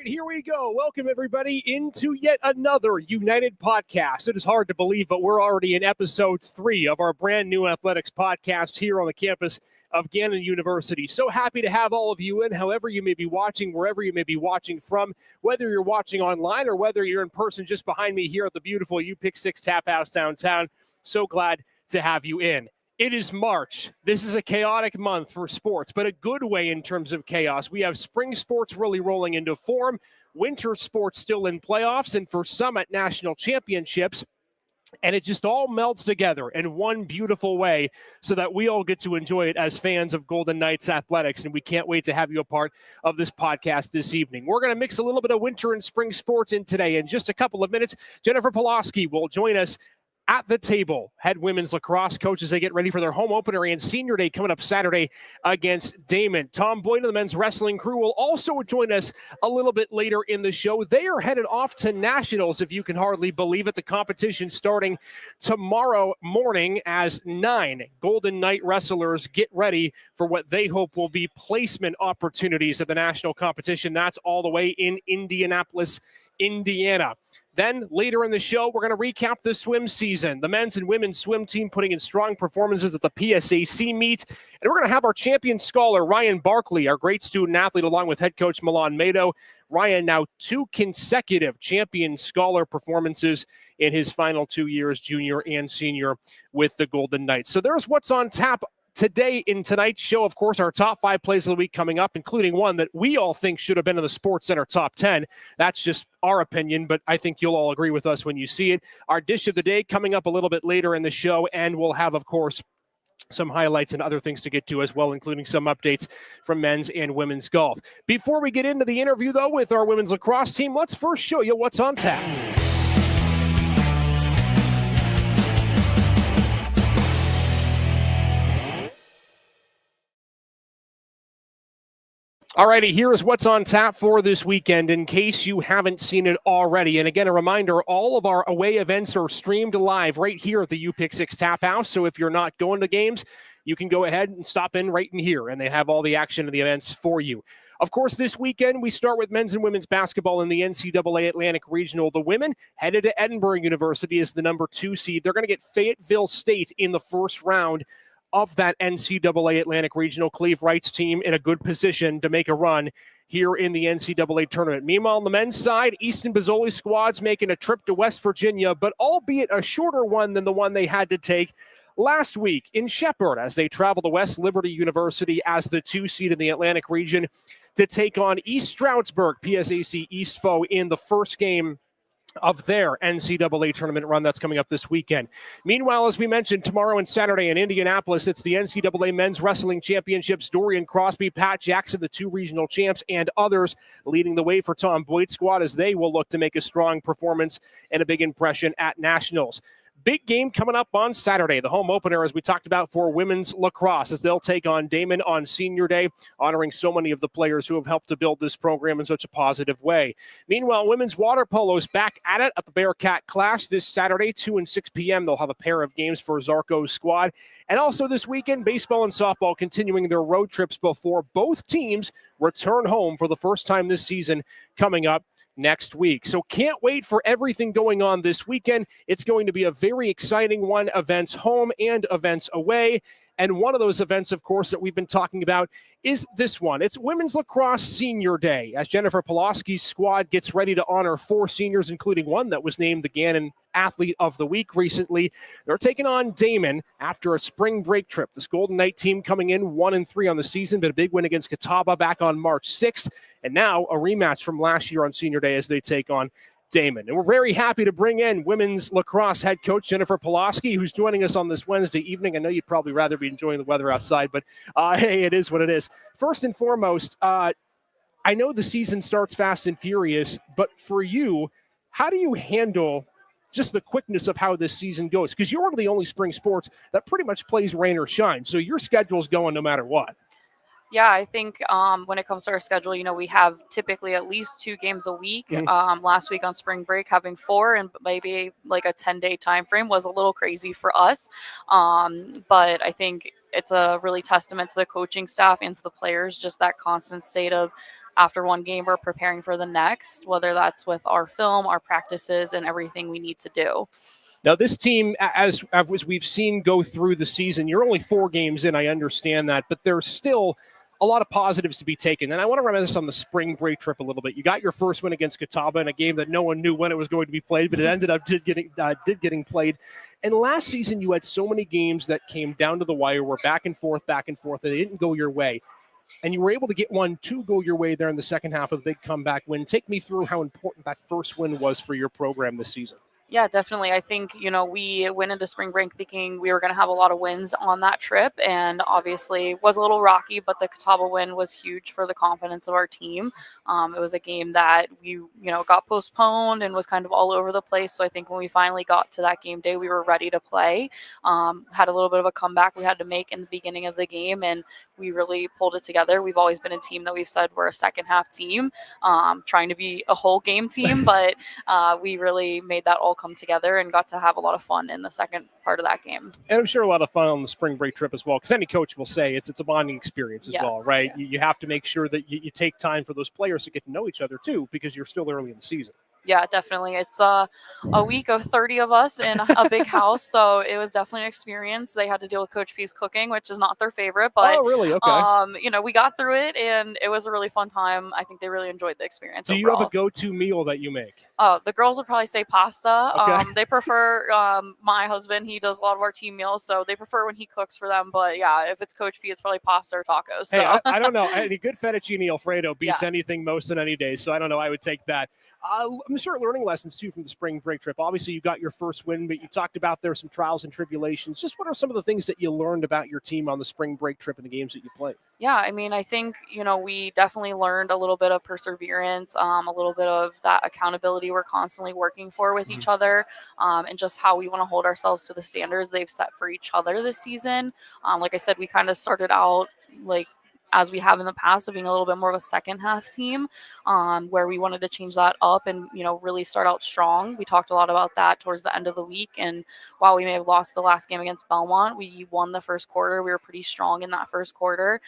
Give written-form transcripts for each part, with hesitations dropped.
right, here we go. Welcome, everybody, into yet another United podcast. It is hard to believe, but we're already in episode 3 of our brand new athletics podcast here on the campus of Gannon University. So happy to have all of you in, however you may be watching, wherever you may be watching from, whether you're watching online or whether you're in person just behind me here at the beautiful UKnighted Tap House downtown. So glad to have you in. It is March. This is a chaotic month for sports, but a good way in terms of chaos. We have spring sports really rolling into form, winter sports still in playoffs, and for some at national championships. And it just all melds together in one beautiful way so that we all get to enjoy it as fans of Golden Knights athletics. And we can't wait to have you a part of this podcast this evening. We're going to mix a little bit of winter and spring sports in today. In just a couple of minutes, Jennifer Pulaski will join us at the table, head women's lacrosse coach, as they get ready for their home opener and senior day coming up Saturday against Damon. Tom Boyd of the men's wrestling crew will also join us a little bit later in the show. They are headed off to nationals, if you can hardly believe it. The competition starting tomorrow morning as 9 Golden Knight wrestlers get ready for what they hope will be placement opportunities at the national competition. That's all the way in Indianapolis, Indiana. Then later in the show, we're going to recap the swim season. The men's and women's swim team putting in strong performances at the PSAC meet. And we're going to have our champion scholar, Ryan Barkley, our great student athlete, along with head coach Milan Mado. Ryan now 2 consecutive champion scholar performances in his final 2 years, junior and senior, with the Golden Knights. So there's what's on tap today in tonight's show. Of course, our top 5 plays of the week coming up, including one that we all think should have been in the Sports Center top 10. That's just our opinion, but I think you'll all agree with us when you see it. Our dish of the day coming up a little bit later in the show, and we'll have, of course, some highlights and other things to get to as well, including some updates from men's and women's golf. Before we get into the interview, though, with our women's lacrosse team, let's first show you what's on tap. All righty, here is what's on tap for this weekend in case you haven't seen it already. And again, a reminder, all of our away events are streamed live right here at the UKnighted Tap House. So if you're not going to games, you can go ahead and stop in right in here, and they have all the action of the events for you. Of course, this weekend, we start with men's and women's basketball in the NCAA Atlantic Regional. The women headed to Edinburgh University as the number 2 seed. They're going to get Fayetteville State in the first round of that NCAA Atlantic Regional. Cleve Wright's team in a good position to make a run here in the NCAA tournament. Meanwhile, on the men's side, Easton Bozzoli's squad's making a trip to West Virginia, but albeit a shorter one than the one they had to take last week in Shepherd as they travel to West Liberty University as the 2 seed in the Atlantic region to take on East Stroudsburg, PSAC East foe, in the first game of their NCAA tournament run that's coming up this weekend. Meanwhile, as we mentioned, tomorrow and Saturday in Indianapolis, it's the NCAA Men's Wrestling Championships. Dorian Crosby, Pat Jackson, the 2 regional champs, and others leading the way for Tom Boyd's squad as they will look to make a strong performance and a big impression at nationals. Big game coming up on Saturday, the home opener, as we talked about, for women's lacrosse, as they'll take on Damon on senior day, honoring so many of the players who have helped to build this program in such a positive way. Meanwhile, women's water polo is back at it at the Bearcat Clash this Saturday, 2 and 6 p.m. They'll have a pair of games for Zarco's squad. And also this weekend, baseball and softball continuing their road trips before both teams return home for the first time this season coming up next week. So can't wait for everything going on this weekend. It's going to be a very exciting one, events home and events away. And one of those events, of course, that we've been talking about is this one. It's Women's Lacrosse Senior Day, as Jennifer Pulaski's squad gets ready to honor 4 seniors, including one that was named the Gannon Athlete of the Week recently. They're taking on Damon after a spring break trip. This Golden Knight team coming in 1-3 on the season, but a big win against Catawba back on March 6th. And now a rematch from last year on Senior Day as they take on Damon. And we're very happy to bring in women's lacrosse head coach Jennifer Pulaski, who's joining us on this Wednesday evening. I know you'd probably rather be enjoying the weather outside, but hey, it is what it is. First and foremost, I know the season starts fast and furious, but for you, how do you handle just the quickness of how this season goes? Because you're one of the only spring sports that pretty much plays rain or shine, so your schedule's going no matter what. Yeah, I think when it comes to our schedule, we have typically at least 2 games a week. Last week on spring break, having 4 and maybe like a 10-day time frame was a little crazy for us. But I think it's a really testament to the coaching staff and to the players, just that constant state of after one game, we're preparing for the next, whether that's with our film, our practices, and everything we need to do. Now, this team, as we've seen go through the season, you're only 4 games in, I understand that, but there's still a lot of positives to be taken. And I want to reminisce on the spring break trip a little bit. You got your first win against Catawba in a game that no one knew when it was going to be played, but it ended up getting played. And last season, you had so many games that came down to the wire, were back and forth, and they didn't go your way. And you were able to get one to go your way there in the second half of the big comeback win. Take me through how important that first win was for your program this season. Yeah, definitely. I think, we went into spring break thinking we were going to have a lot of wins on that trip. And obviously it was a little rocky, but the Catawba win was huge for the confidence of our team. It was a game that we, got postponed and was kind of all over the place. So I think when we finally got to that game day, we were ready to play. Had a little bit of a comeback we had to make in the beginning of the game, and we really pulled it together. We've always been a team that we've said we're a second half team, trying to be a whole game team, but we really made that all come together and got to have a lot of fun in the second part of that game. And I'm sure a lot of fun on the spring break trip as well, because any coach will say it's a bonding experience as well, right? Yeah. You have to make sure that you take time for those players to get to know each other too, because you're still early in the season. Yeah, definitely. It's a week of 30 of us in a big house, so it was definitely an experience. They had to deal with Coach P's cooking, which is not their favorite, but really? Okay. we got through it, and it was a really fun time. I think they really enjoyed the experience. Do overall. You have a go-to meal that you make? Oh, the girls would probably say pasta. Okay. They prefer my husband. He does a lot of our team meals, so they prefer when he cooks for them. But yeah, if it's Coach P, it's probably pasta or tacos. So. Hey, I don't know. Any good fettuccine Alfredo beats anything most in any day. So I don't know. I would take that. I'm sure learning lessons too from the spring break trip. Obviously, you got your first win, but you talked about there some trials and tribulations. Just what are some of the things that you learned about your team on the spring break trip and the games that you played? Yeah, I mean, I think, we definitely learned a little bit of perseverance, a little bit of that accountability we're constantly working for with each other, and just how we want to hold ourselves to the standards they've set for each other this season. Like I said, we kind of started out as we have in the past, of being a little bit more of a second half team, where we wanted to change that up and, really start out strong. We talked a lot about that towards the end of the week. And while we may have lost the last game against Belmont, we won the first quarter. We were pretty strong in that first quarter.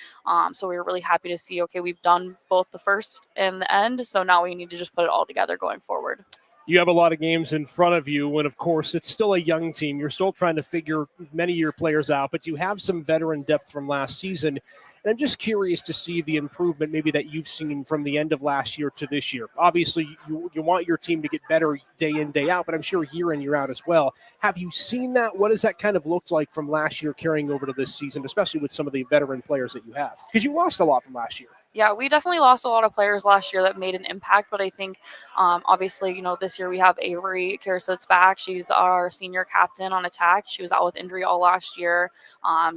So we were really happy to see, okay, we've done both the first and the end. So now we need to just put it all together going forward. You have a lot of games in front of you, and of course, it's still a young team. You're still trying to figure many of your players out, but you have some veteran depth from last season. And I'm just curious to see the improvement maybe that you've seen from the end of last year to this year. Obviously, you want your team to get better day in, day out, but I'm sure year in, year out as well. Have you seen that? What does that kind of look like from last year carrying over to this season, especially with some of the veteran players that you have? Because you lost a lot from last year. Yeah, we definitely lost a lot of players last year that made an impact, but I think obviously, this year we have Avery Karasit's back. She's our senior captain on attack. She was out with injury all last year,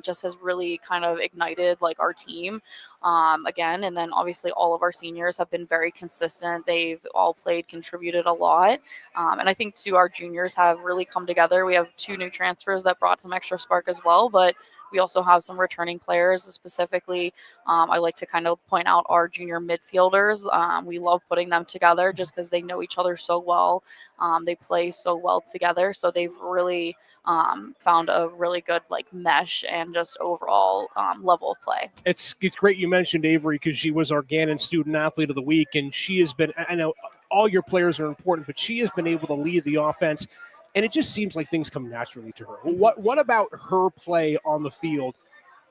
just has really kind of ignited our team again. And then obviously all of our seniors have been very consistent. They've all played, contributed a lot. And I think too, our juniors have really come together. We have 2 new transfers that brought some extra spark as well, but we also have some returning players. Specifically, I like to kind of point out our junior midfielders. We love putting them together just because they know each other so well. They play so well together. So they've really found a really good mesh and just overall level of play. It's great you mentioned Avery, because she was our Gannon Student Athlete of the Week, and she has been, I know all your players are important, but she has been able to lead the offense. And it just seems like things come naturally to her. What about her play on the field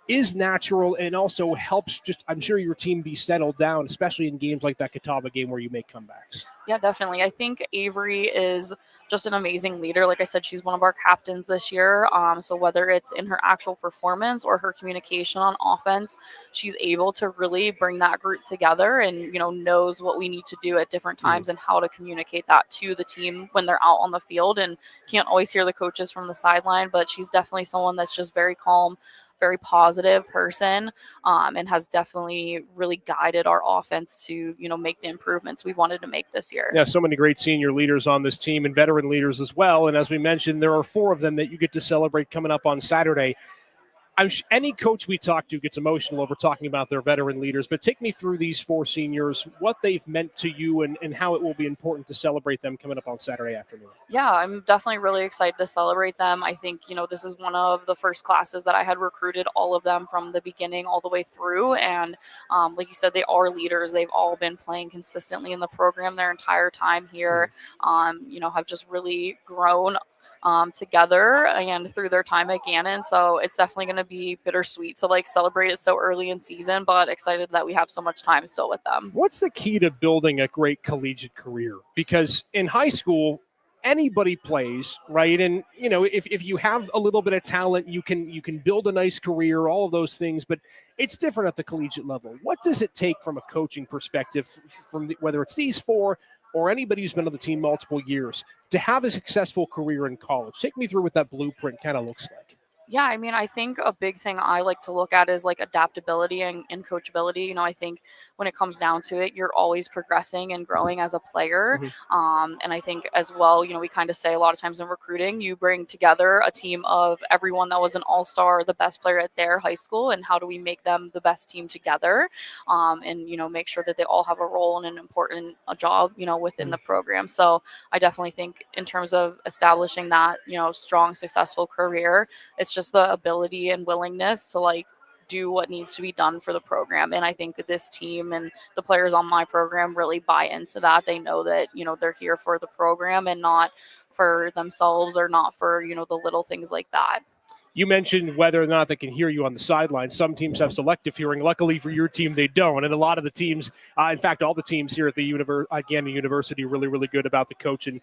is natural and also helps I'm sure your team be settled down, especially in games like that Catawba game where you make comebacks? Yeah, definitely. I think Avery is just an amazing leader. Like I said, she's one of our captains this year. So whether it's in her actual performance or her communication on offense, she's able to really bring that group together and, knows what we need to do at different times and how to communicate that to the team when they're out on the field. And can't always hear the coaches from the sideline, but she's definitely someone that's just very calm, very positive person, and has definitely really guided our offense to, make the improvements we wanted to make this year. Yeah, so many great senior leaders on this team and veteran leaders as well. And as we mentioned, there are 4 of them that you get to celebrate coming up on Saturday. Any coach we talk to gets emotional over talking about their veteran leaders, but take me through these 4 seniors, what they've meant to you, and how it will be important to celebrate them coming up on Saturday afternoon. Yeah, I'm definitely really excited to celebrate them. I think, this is one of the first classes that I had recruited all of them from the beginning all the way through. And like you said, they are leaders. They've all been playing consistently in the program their entire time here, have just really grown together and through their time at Gannon. So it's definitely going to be bittersweet to celebrate it so early in season, but excited that we have so much time still with them. What's the key to building a great collegiate career? Because in high school, anybody plays, right? And if you have a little bit of talent, you can build a nice career, all of those things, but it's different at the collegiate level. What does it take from a coaching perspective, whether it's these 4 or anybody who's been on the team multiple years, to have a successful career in college? Take me through what that blueprint kind of looks like. Yeah, I think a big thing I like to look at is adaptability and coachability. I think when it comes down to it, you're always progressing and growing as a player. And I think as well, we kind of say a lot of times in recruiting, you bring together a team of everyone that was an all-star, the best player at their high school, and how do we make them the best team together? And make sure that they all have a role and an important job, within the program. So I definitely think in terms of establishing that, strong, successful career, it's just the ability and willingness to do what needs to be done for the program. And I think this team and the players on my program really buy into that. They know that, they're here for the program and not for themselves or not for, the little things like that. You mentioned whether or not they can hear you on the sideline. Some teams have selective hearing. Luckily for your team, they don't. And a lot of the teams, in fact, all the teams here at the university are really, really good about the coach and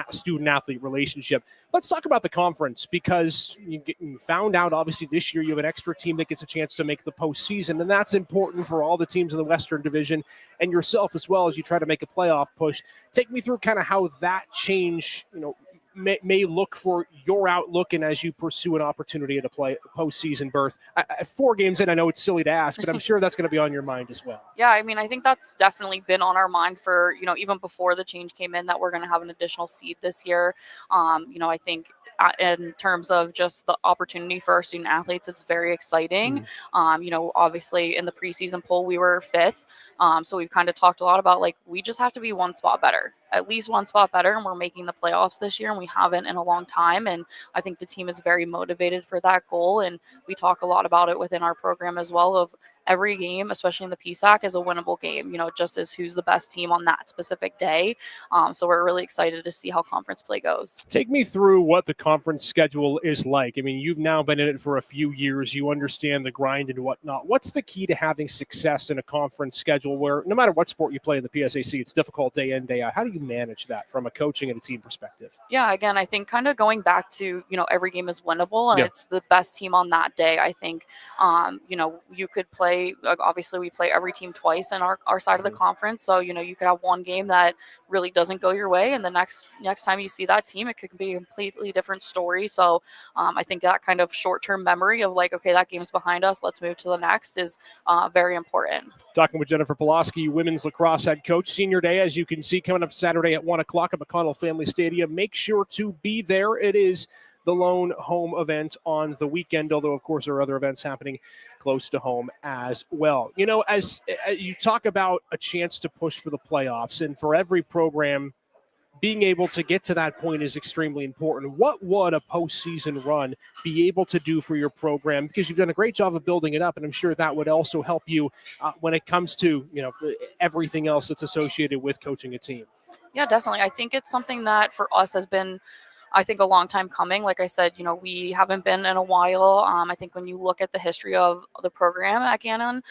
student-athlete relationship. Let's talk about the conference, because you found out, obviously, this year you have an extra team that gets a chance to make the postseason, and that's important for all the teams in the Western Division and yourself as well as you try to make a playoff push. Take me through kind of how that change, may look for your outlook and as you pursue an opportunity at a postseason berth. 4 games in, I know it's silly to ask, but I'm sure that's going to be on your mind as well. Yeah, I think that's definitely been on our mind for, even before the change came in, that we're going to have an additional seed this year. I think in terms of just the opportunity for our student athletes, it's very exciting. Obviously in the preseason poll, we were 5th. So we've kind of talked a lot about we just have to be one spot better, at least one spot better. And we're making the playoffs this year, and we haven't in a long time. And I think the team is very motivated for that goal. And we talk a lot about it within our program as well, of every game, especially in the PSAC, is a winnable game, just as who's the best team on that specific day. So we're really excited to see how conference play goes. Take me through what the conference schedule is like. You've now been in it for a few years. You understand the grind and whatnot. What's the key to having success in a conference schedule where no matter what sport you play in the PSAC, it's difficult day in, day out? How do you manage that from a coaching and a team perspective? Yeah, again, I think kind of going back to, every game is winnable, and it's the best team on that day. I think, you could play, obviously we play every team twice in our side of the conference. So, you could have one game that really doesn't go your way, and the next time you see that team, it could be a completely different story. So I think that kind of short-term memory of okay, that game's behind us, let's move to the next, is very important. Talking with Jennifer Pulaski, women's lacrosse head coach. Senior Day, as you can see, coming up Saturday at 1 o'clock at McConnell Family Stadium. Make sure to be there. It is the lone home event on the weekend, although, of course, there are other events happening close to home as well. As you talk about a chance to push for the playoffs, and for every program, being able to get to that point is extremely important. What would a postseason run be able to do for your program? Because you've done a great job of building it up, and I'm sure that would also help you when it comes to everything else that's associated with coaching a team. Yeah, definitely. I think it's something that for us has been, I think, a long time coming. Like I said, we haven't been in a while. I think when you look at the history of the program at Gannon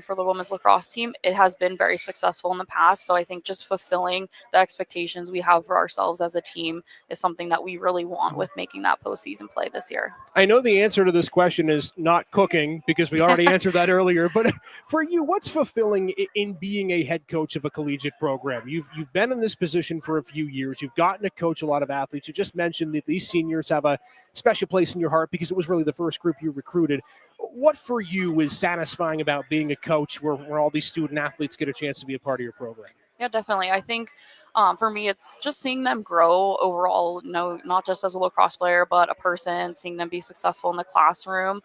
for the women's lacrosse team, it has been very successful in the past. So I think just fulfilling the expectations we have for ourselves as a team is something that we really want with making that postseason play this year. I know the answer to this question is not cooking, because we already answered that earlier. But for you, what's fulfilling in being a head coach of a collegiate program? You've been in this position for a few years. You've gotten to coach a lot of athletes. You just mentioned that these seniors have a special place in your heart because it was really the first group you recruited. What for you is satisfying about being a coach where all these student athletes get a chance to be a part of your program? Yeah, definitely. I think For me, it's just seeing them grow overall, not just as a lacrosse player, but a person, seeing them be successful in the classroom.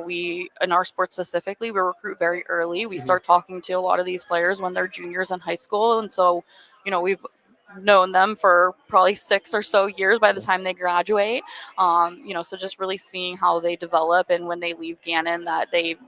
We, in our sport specifically, we recruit very early. We start talking to a lot of these players when they're juniors in high school. And so, we've known them for probably 6 or so years by the time they graduate. So just really seeing how they develop, and when they leave Gannon, that they've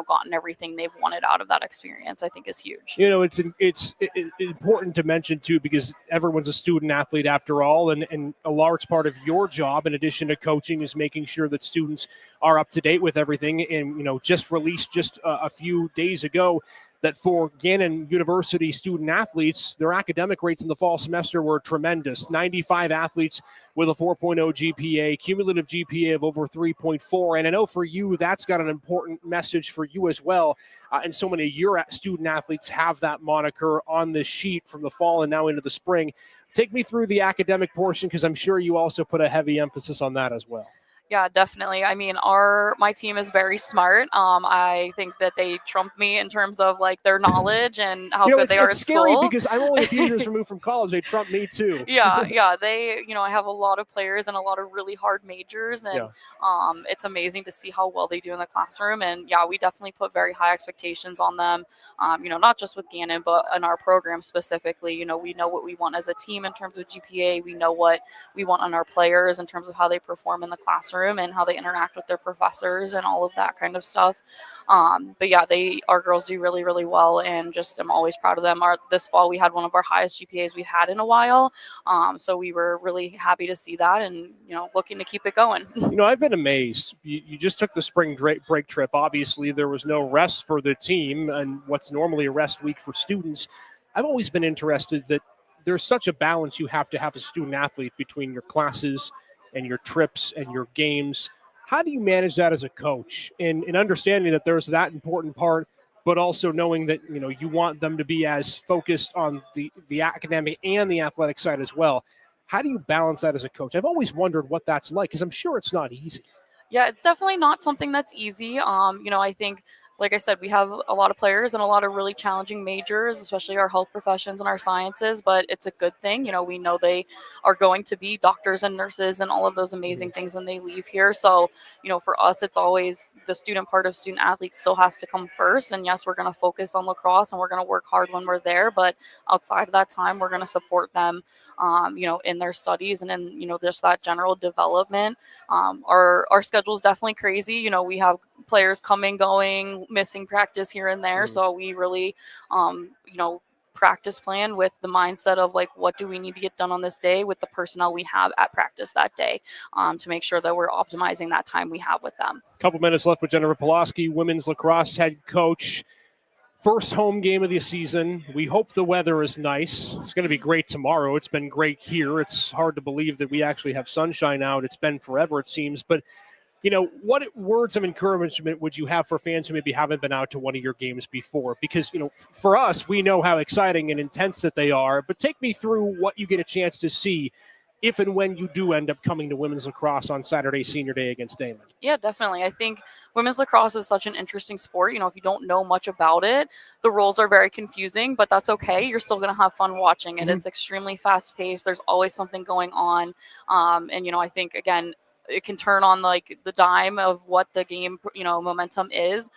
gotten everything they've wanted out of that experience, I think is huge. It's important to mention too, because everyone's a student athlete after all, and a large part of your job, in addition to coaching, is making sure that students are up to date with everything. And just released just a few days ago that for Gannon University student athletes, their academic rates in the fall semester were tremendous. 95 athletes with a 4.0 GPA, cumulative GPA of over 3.4. And I know for you, that's got an important message for you as well. And so many of your student athletes have that moniker on this sheet from the fall and now into the spring. Take me through the academic portion, because I'm sure you also put a heavy emphasis on that as well. Yeah, definitely. I mean, my team is very smart. I think that they trump me in terms of like their knowledge and how good they are at school. It's scary because I'm only a few years removed from college. They trump me too. Yeah. They, I have a lot of players and a lot of really hard majors, and it's amazing to see how well they do in the classroom. And yeah, we definitely put very high expectations on them. Not just with Gannon, but in our program specifically. We know what we want as a team in terms of GPA. We know what we want on our players in terms of how they perform in the classroom and how they interact with their professors and all of that kind of stuff. But yeah, our girls do really, really well, and just I'm always proud of them. This fall we had one of our highest GPAs we've had in a while. So we were really happy to see that, and looking to keep it going. I've been amazed. You just took the spring break trip. Obviously, there was no rest for the team, and what's normally a rest week for students. I've always been interested that there's such a balance you have to have as a student athlete between your classes and your trips and your games. How do you manage that as a coach, and understanding that there's that important part, but also knowing that you want them to be as focused on the academic and the athletic side as well? How do you balance that as a coach? I've always wondered what that's like, because I'm sure it's not easy. Yeah, it's definitely not something that's easy. I think, like I said, we have a lot of players and a lot of really challenging majors, especially our health professions and our sciences, but it's a good thing. We know they are going to be doctors and nurses and all of those amazing things when they leave here. So, for us, it's always the student part of student athletes still has to come first. And yes, we're going to focus on lacrosse and we're going to work hard when we're there. But outside of that time, we're going to support them, in their studies and in, just that general development. Our schedule is definitely crazy. We have players coming, going, missing practice here and there. So we really, practice plan with the mindset of like, what do we need to get done on this day with the personnel we have at practice that day, to make sure that we're optimizing that time we have with them. Couple minutes left with Jennifer Pulaski, women's lacrosse head coach. First home game of the season. We hope the weather is nice. It's going to be great tomorrow. It's been great here. It's hard to believe that we actually have sunshine out. It's been forever, it seems. But what words of encouragement would you have for fans who maybe haven't been out to one of your games before? Because, for us, we know how exciting and intense that they are. But take me through what you get a chance to see if and when you do end up coming to women's lacrosse on Saturday, senior day against Damon. Yeah, definitely. I think women's lacrosse is such an interesting sport. If you don't know much about it, the rules are very confusing, but that's okay. You're still going to have fun watching it. It's extremely fast paced. There's always something going on. And, I think, again, it can turn on like the dime of what the game, momentum is.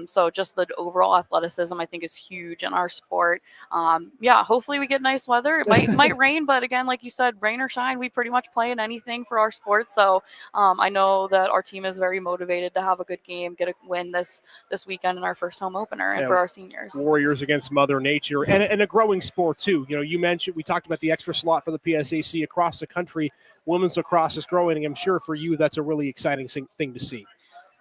So just the overall athleticism, I think, is huge in our sport. Hopefully we get nice weather. It might rain, but again, like you said, rain or shine, we pretty much play in anything for our sport. So I know that our team is very motivated to have a good game, get a win this weekend in our first home opener, and for our seniors. Warriors against Mother Nature, and a growing sport too. You mentioned, we talked about the extra slot for the PSAC across the country. Women's lacrosse is growing, and I'm sure for you that's a really exciting thing to see.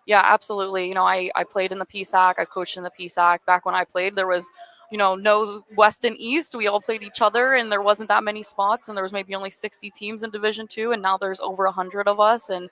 Yeah, absolutely. I played in the PSAC. I coached in the PSAC. Back when I played, there was, no West and East. We all played each other, and there wasn't that many spots, and there was maybe only 60 teams in Division II, and now there's over 100 of us, and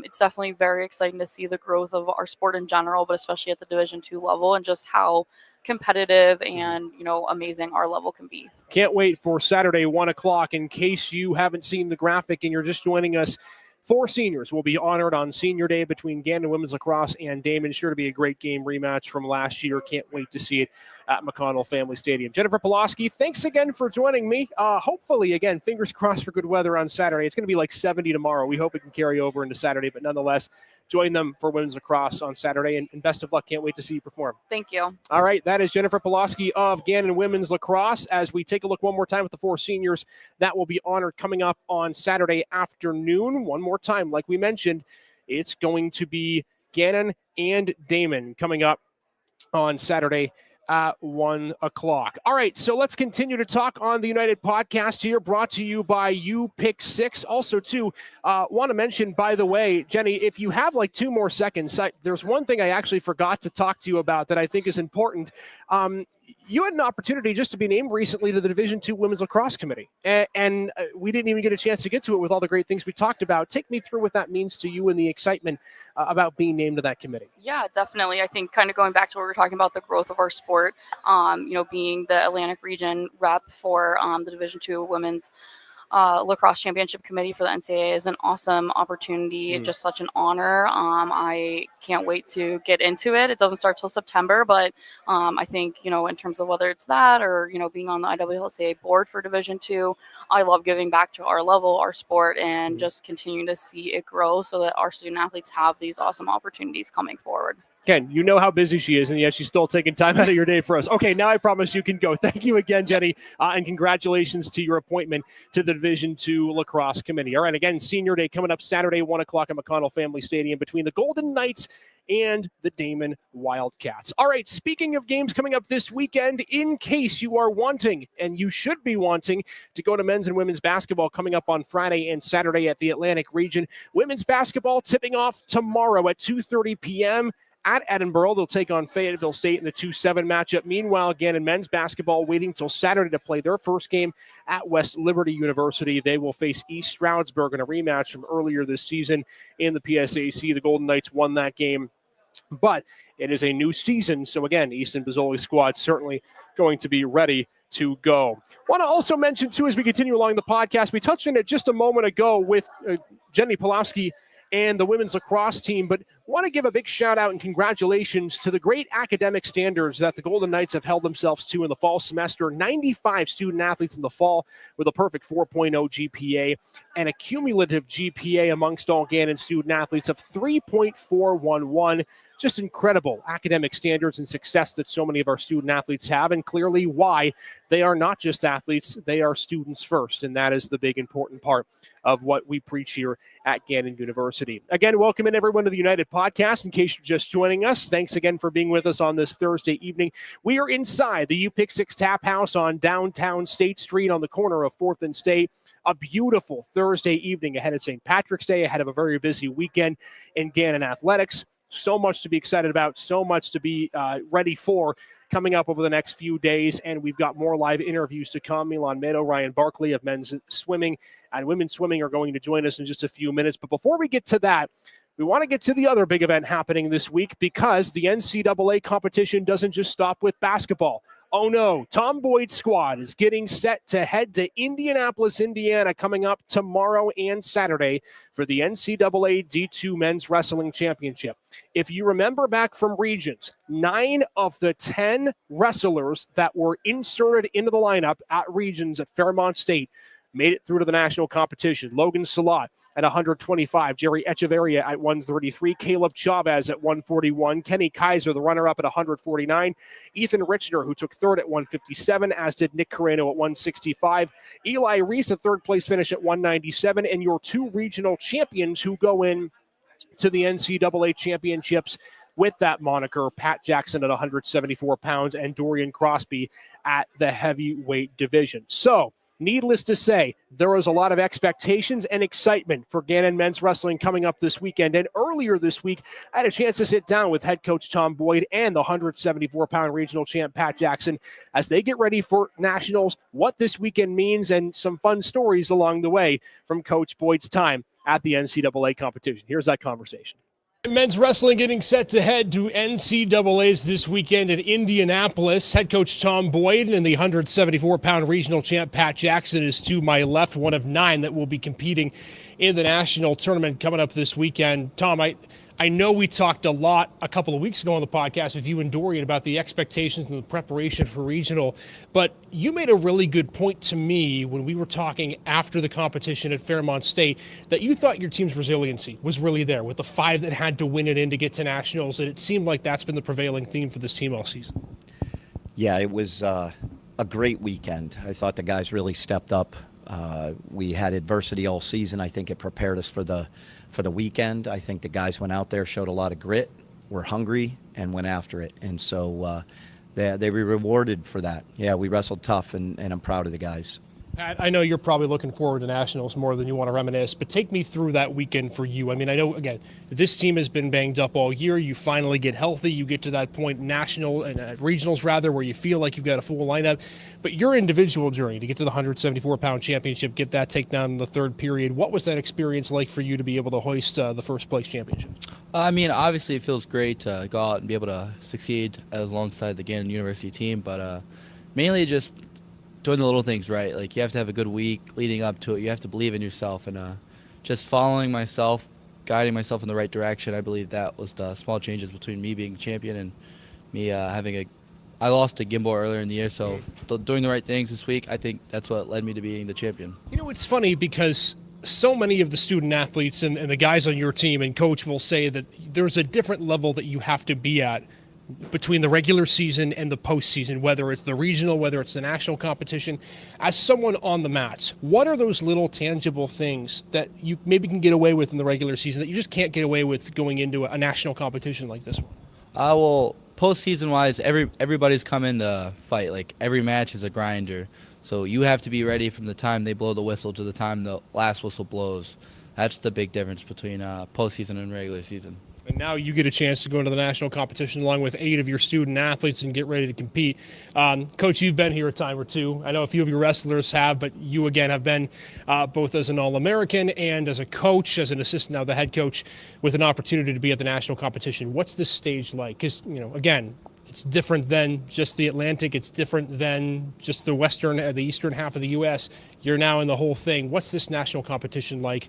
it's definitely very exciting to see the growth of our sport in general, but especially at the Division II level, and just how competitive and amazing our level can be. Can't wait for Saturday, 1 o'clock. In case you haven't seen the graphic and you're just joining us, 4 seniors will be honored on Senior Day between Gannon Women's Lacrosse and Damon. Sure to be a great game rematch from last year. Can't wait to see it at McConnell Family Stadium. Jennifer Pulaski, thanks again for joining me. Hopefully, again, fingers crossed for good weather on Saturday. It's going to be like 70 tomorrow. We hope it can carry over into Saturday, but nonetheless, join them for women's lacrosse on Saturday, and best of luck. Can't wait to see you perform. Thank you. All right, that is Jennifer Pulaski of Gannon Women's Lacrosse. As we take a look one more time at the 4 seniors that will be honored coming up on Saturday afternoon. One more time, like we mentioned, it's going to be Gannon and Damon coming up on Saturday at 1 o'clock. All right, so let's continue to talk on the United podcast here, brought to you by UPick6. Also, too, want to mention, by the way, Jenny, if you have like 2 more seconds, there's one thing I actually forgot to talk to you about that I think is important. You had an opportunity just to be named recently to the Division II Women's Lacrosse Committee, and we didn't even get a chance to get to it with all the great things we talked about. Take me through what that means to you and the excitement about being named to that committee. Yeah, definitely. I think kind of going back to what we were talking about, the growth of our sport, being the Atlantic region rep for the Division II Women's Lacrosse Championship Committee for the NCAA is an awesome opportunity, just such an honor. I can't wait to get into it. It doesn't start till September, but I think, in terms of whether it's that or, being on the IWLCA board for Division II, I love giving back to our level, our sport, and just continue to see it grow so that our student athletes have these awesome opportunities coming forward. Ken, you know how busy she is, and yet she's still taking time out of your day for us. Okay, now I promise you can go. Thank you again, Jenny, and congratulations to your appointment to the Division II Lacrosse Committee. All right, again, Senior Day coming up Saturday, 1 o'clock at McConnell Family Stadium between the Golden Knights and the Damon Wildcats. All right, speaking of games coming up this weekend, in case you are wanting, and you should be wanting, to go to men's and women's basketball coming up on Friday and Saturday at the Atlantic region. Women's basketball tipping off tomorrow at 2:30 p.m., at Edinburgh. They'll take on Fayetteville State in the 2-7 matchup. Meanwhile, again, in men's basketball, waiting till Saturday to play their first game at West Liberty University. They will face East Stroudsburg in a rematch from earlier this season in the PSAC. The Golden Knights won that game, but it is a new season. So again, Easton Bozzoli's squad certainly going to be ready to go. Want to also mention, too, as we continue along the podcast, we touched on it just a moment ago with Jenny Pulaski and the women's lacrosse team, but want to give a big shout out and congratulations to the great academic standards that the Golden Knights have held themselves to in the fall semester. 95 student athletes in the fall with a perfect 4.0 GPA and a cumulative GPA amongst all Gannon student athletes of 3.411. Just incredible academic standards and success that so many of our student athletes have, and clearly why they are not just athletes, they are students first, and that is the big important part of what we preach here at Gannon University. Again, welcome in everyone to the United podcast. In case you're just joining us, thanks again for being with us on this Thursday evening. We are inside the UPick6 Tap House on downtown State Street on the corner of 4th and State. A beautiful Thursday evening ahead of St. Patrick's Day, ahead of a very busy weekend in Gannon athletics. So much to be excited about, so much to be ready for coming up over the next few days. And we've got more live interviews to come. Milan Meadow, Ryan Barkley of men's swimming and women's swimming are going to join us in just a few minutes. But before we get to that, we want to get to the other big event happening this week, because the NCAA competition doesn't just stop with basketball. Oh no, Tom Boyd's squad is getting set to head to Indianapolis, Indiana, coming up tomorrow and Saturday for the NCAA D2 Men's Wrestling Championship. If you remember back from regions, 9 of the 10 wrestlers that were inserted into the lineup at regions at Fairmont State made it through to the national competition. Logan Salat at 125, Jerry Echeverria at 133, Caleb Chavez at 141, Kenny Kaiser, the runner-up, at 149, Ethan Richner, who took third at 157, as did Nick Carreno at 165, Eli Reese, a third-place finish at 197, and your 2 regional champions who go in to the NCAA championships with that moniker, Pat Jackson at 174 pounds and Dorian Crosby at the heavyweight division. So, needless to say, there was a lot of expectations and excitement for Gannon men's wrestling coming up this weekend. And earlier this week, I had a chance to sit down with head coach Tom Boyd and the 174-pound regional champ Pat Jackson as they get ready for nationals, what this weekend means, and some fun stories along the way from Coach Boyd's time at the NCAA competition. Here's that conversation. Men's wrestling getting set to head to NCAAs this weekend in Indianapolis. Head coach Tom Boyd and the 174-pound regional champ Pat Jackson is to my left, one of 9 that will be competing in the national tournament coming up this weekend. Tom, I know we talked a lot a couple of weeks ago on the podcast with you and Dorian about the expectations and the preparation for regional, but you made a really good point to me when we were talking after the competition at Fairmont State that you thought your team's resiliency was really there with the 5 that had to win it in to get to nationals, and it seemed like that's been the prevailing theme for this team all season. Yeah, it was a great weekend. I thought the guys really stepped up. We had adversity all season. I think it prepared us for the weekend. I think the guys went out there, showed a lot of grit, were hungry, and went after it. And so they were rewarded for that. Yeah, we wrestled tough, and I'm proud of the guys. Pat, I know you're probably looking forward to nationals more than you want to reminisce, but take me through that weekend for you. I mean, I know, again, this team has been banged up all year. You finally get healthy. You get to that point, national and regionals, rather, where you feel like you've got a full lineup. But your individual journey to get to the 174-pound championship, get that takedown in the third period, what was that experience like for you to be able to hoist the first-place championship? I mean, obviously it feels great to go out and be able to succeed alongside the Gannon University team, but mainly just doing the little things right. Like, you have to have a good week leading up to it. You have to believe in yourself, and just following myself, guiding myself in the right direction. I believe that was the small changes between me being champion and me I lost to Gimbal earlier in the year, so doing the right things this week, I think that's what led me to being the champion. You know, it's funny because so many of the student athletes and the guys on your team and coach will say that there's a different level that you have to be at between the regular season and the postseason, whether it's the regional, whether it's the national competition. As someone on the mats, what are those little tangible things that you maybe can get away with in the regular season that you just can't get away with going into a national competition like this one? Well, postseason-wise, everybody's coming to fight. Like, every match is a grinder. So you have to be ready from the time they blow the whistle to the time the last whistle blows. That's the big difference between postseason and regular season. And now you get a chance to go into the national competition along with 8 of your student athletes and get ready to compete. Coach, you've been here a time or two. I know a few of your wrestlers have, but you, again, have been both as an All-American and as a coach, as an assistant, now the head coach, with an opportunity to be at the national competition. What's this stage like? Because, you know, again, it's different than just the Atlantic. It's different than just the eastern half of the U.S. You're now in the whole thing. What's this national competition like,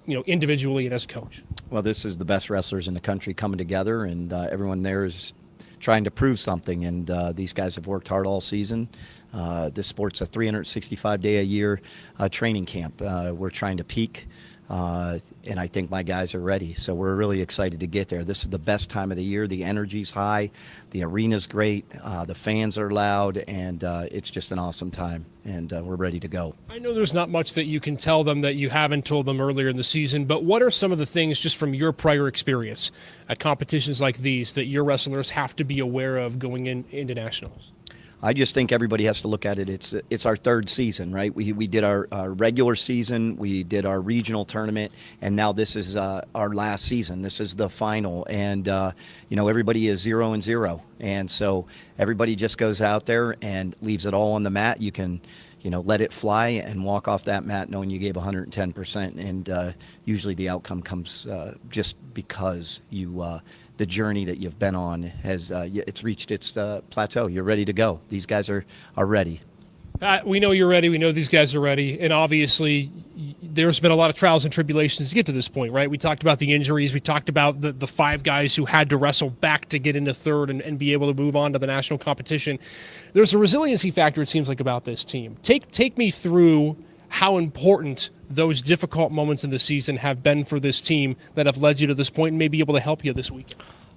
individually and as a coach? Well, this is the best wrestlers in the country coming together, and everyone there is trying to prove something. And these guys have worked hard all season. This sport's a 365-day-a-year training camp. We're trying to peak. And I think my guys are ready. So we're really excited to get there. This is the best time of the year. The energy's high. The arena's great. The fans are loud. And it's just an awesome time. And we're ready to go. I know there's not much that you can tell them that you haven't told them earlier in the season, but what are some of the things just from your prior experience at competitions like these that your wrestlers have to be aware of going into nationals? I just think everybody has to look at it. It's our third season, right? We did our regular season, we did our regional tournament, and now this is our last season. This is the final, and everybody is 0-0, and so everybody just goes out there and leaves it all on the mat. You can, let it fly and walk off that mat knowing you gave 110%, and usually the outcome comes just because the journey that you've been on has it's reached its plateau. You're ready to go. These guys are ready. We know you're ready. We know these guys are ready. And obviously, there's been a lot of trials and tribulations to get to this point, right? We talked about the injuries. We talked about the 5 guys who had to wrestle back to get into third and be able to move on to the national competition. There's a resiliency factor, it seems like, about this team. Take me through how important those difficult moments in the season have been for this team that have led you to this point and may be able to help you this week.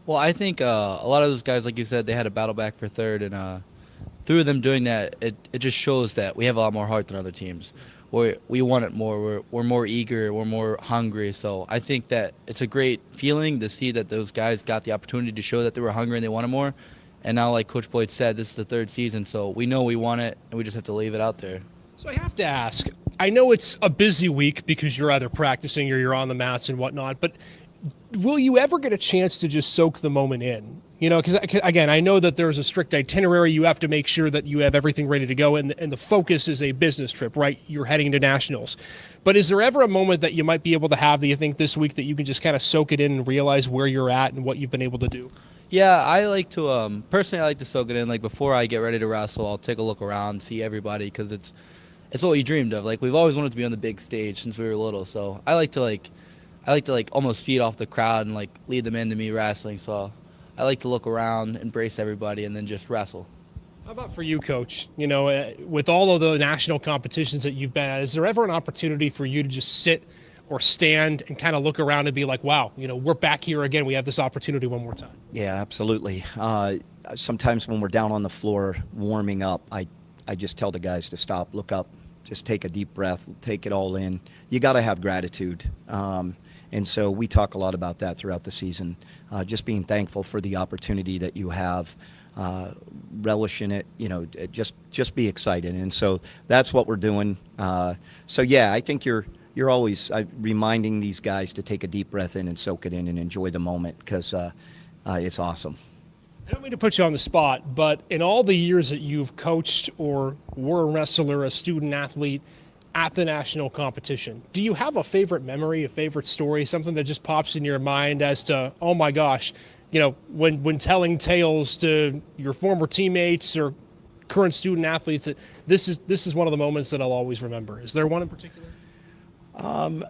Well, I think a lot of those guys, like you said, they had to battle back for third, and through them doing that, it just shows that we have a lot more heart than other teams. We want it more. We're more eager. We're more hungry. So I think that it's a great feeling to see that those guys got the opportunity to show that they were hungry and they wanted more. And now, like Coach Boyd said, this is the third season, so we know we want it, and we just have to leave it out there. So I have to ask, I know it's a busy week because you're either practicing or you're on the mats and whatnot, but will you ever get a chance to just soak the moment in? You know, because again, I know that there's a strict itinerary. You have to make sure that you have everything ready to go, and the focus is a business trip, right? You're heading to nationals. But is there ever a moment that you might be able to have, that you think this week, that you can just kind of soak it in and realize where you're at and what you've been able to do? Yeah, I like to personally I like to soak it in. Like before I get ready to wrestle, I'll take a look around, see everybody, because it's what we dreamed of. Like we've always wanted to be on the big stage since we were little. So I like to almost feed off the crowd and like lead them into me wrestling. So I like to look around, embrace everybody, and then just wrestle. How about for you, Coach? You know, with all of the national competitions that you've been at, is there ever an opportunity for you to just sit or stand and kind of look around and be like, wow, you know, we're back here again. We have this opportunity one more time? Yeah, absolutely. Sometimes when we're down on the floor warming up, I just tell the guys to stop, look up, just take a deep breath, take it all in. You got to have gratitude. And so we talk a lot about that throughout the season, just being thankful for the opportunity that you have, relish in it, you know, just be excited. And so that's what we're doing. So, yeah, I think you're always reminding these guys to take a deep breath in and soak it in and enjoy the moment, because it's awesome. I don't mean to put you on the spot, but in all the years that you've coached or were a wrestler, a student athlete at the national competition, do you have a favorite memory, a favorite story, something that just pops in your mind as to, oh my gosh, you know, when telling tales to your former teammates or current student athletes, that this is one of the moments that I'll always remember? Is there one in particular?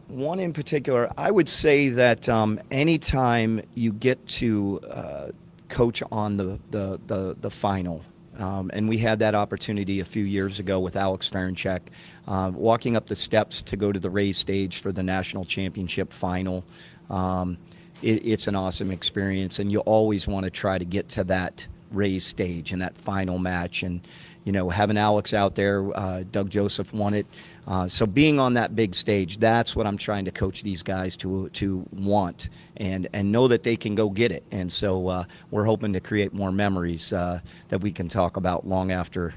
One in particular, I would say that anytime you get to coach on the final, and we had that opportunity a few years ago with Alex Ferenchek, walking up the steps to go to the raised stage for the national championship final. It's an awesome experience, and you always want to try to get to that raised stage and that final match. And you know, having Alex out there, Doug Joseph won it. So being on that big stage, that's what I'm trying to coach these guys to want and know that they can go get it. And so we're hoping to create more memories that we can talk about long after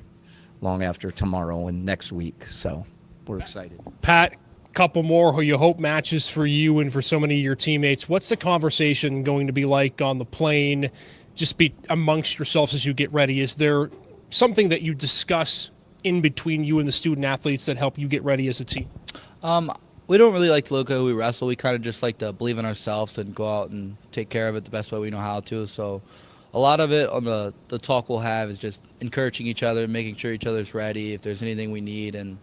tomorrow and next week. So we're excited. Pat, couple more who you hope matches for you and for so many of your teammates. What's the conversation going to be like on the plane? Just be amongst yourselves as you get ready. Is there something that you discuss in between you and the student athletes that help you get ready as a team? We don't really like to look at who we wrestle. We kind of just like to believe in ourselves and go out and take care of it the best way we know how to. So a lot of it on the talk we'll have is just encouraging each other, making sure each other's ready, if there's anything we need, and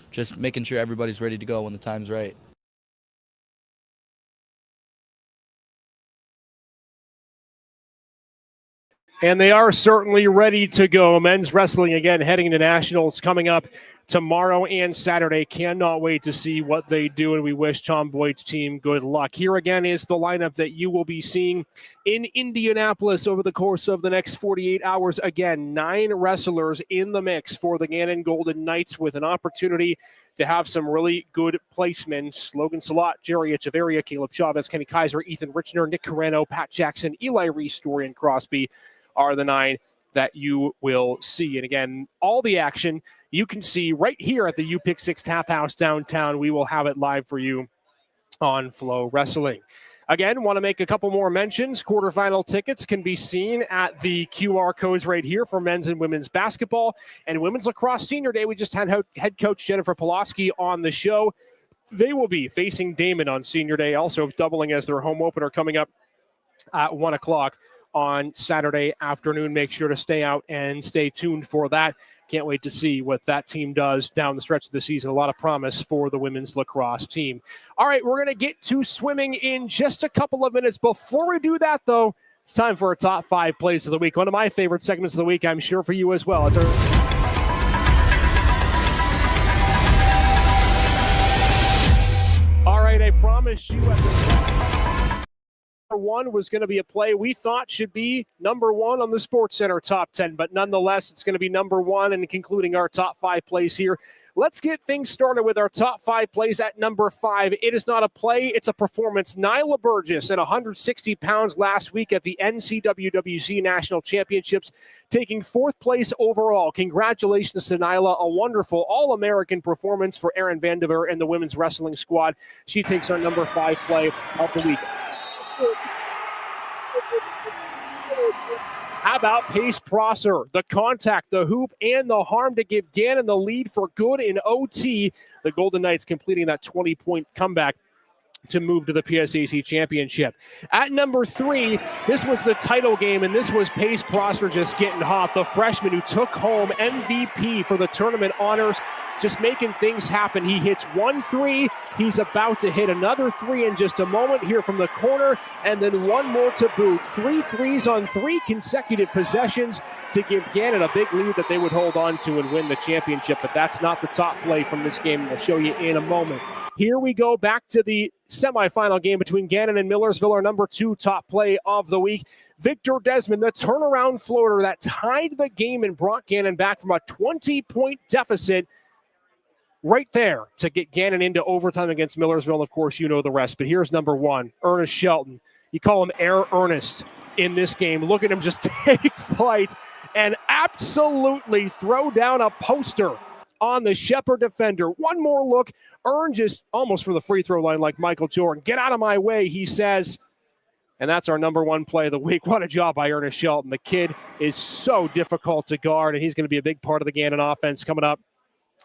just making sure everybody's ready to go when the time's right. And they are certainly ready to go. Men's wrestling, again, heading into nationals coming up tomorrow and Saturday. Cannot wait to see what they do, and we wish Tom Boyd's team good luck. Here again is the lineup that you will be seeing in Indianapolis over the course of the next 48 hours. Again, 9 wrestlers in the mix for the Gannon Golden Knights, with an opportunity to have some really good placements. Logan Salat, Jerry Echeverria, Caleb Chavez, Kenny Kaiser, Ethan Richner, Nick Carreno, Pat Jackson, Eli Reese, Dorian Crosby are the 9 that you will see. And again, all the action you can see right here at the UPick6 Tap House downtown. We will have it live for you on Flow Wrestling. Again, want to make a couple more mentions. Quarterfinal tickets can be seen at the QR codes right here for men's and women's basketball. And women's lacrosse senior day, we just had head coach Jennifer Pulaski on the show. They will be facing Damon on senior day, also doubling as their home opener coming up at 1 o'clock on Saturday afternoon. Make sure to stay out and stay tuned for that. Can't wait to see what that team does down the stretch of the season. A lot of promise for the women's lacrosse team. All right, we're going to get to swimming in just a couple of minutes. Before we do that, though, it's time for our top 5 plays of the week. One of my favorite segments of the week, I'm sure for you as well. It's our All right, I promised you at the start, one was going to be a play we thought should be number 1 on the Sports Center top 10, but nonetheless, it's going to be number 1 and concluding our top 5 plays here. Let's get things started with our top 5 plays at number 5. It is not a play, it's a performance. Nyla Burgess at 160 pounds last week at the NCWWC National Championships, taking 4th place overall. Congratulations to Nyla, a wonderful All-American performance for Erin Vandiver and the women's wrestling squad. She takes our number 5 play of the week. How about Pace Prosser? The contact, the hoop, and the harm to give Gannon the lead for good in OT. The Golden Knights completing that 20-point comeback to move to the PSAC championship. At number 3, this was the title game, and this was Pace Prosser just getting hot. The freshman who took home MVP for the tournament honors, just making things happen. He hits 1 3. He's about to hit another 3 in just a moment here from the corner, and then one more to boot. 3 threes on 3 consecutive possessions to give Gannon a big lead that they would hold on to and win the championship. But that's not the top play from this game. We'll show you in a moment. Here we go back to the semifinal game between Gannon and Millersville, our number 2 top play of the week. Victor Desmond, the turnaround floater that tied the game and brought Gannon back from a 20-point deficit right there to get Gannon into overtime against Millersville. Of course, you know the rest. But here's number 1, Ernest Shelton. You call him Air Ernest in this game. Look at him just take flight and absolutely throw down a poster on the Shepherd defender. One more look. Ern just almost from the free throw line like Michael Jordan. Get out of my way, he says. And that's our number 1 play of the week. What a job by Ernest Shelton. The kid is so difficult to guard, and he's going to be a big part of the Gannon offense coming up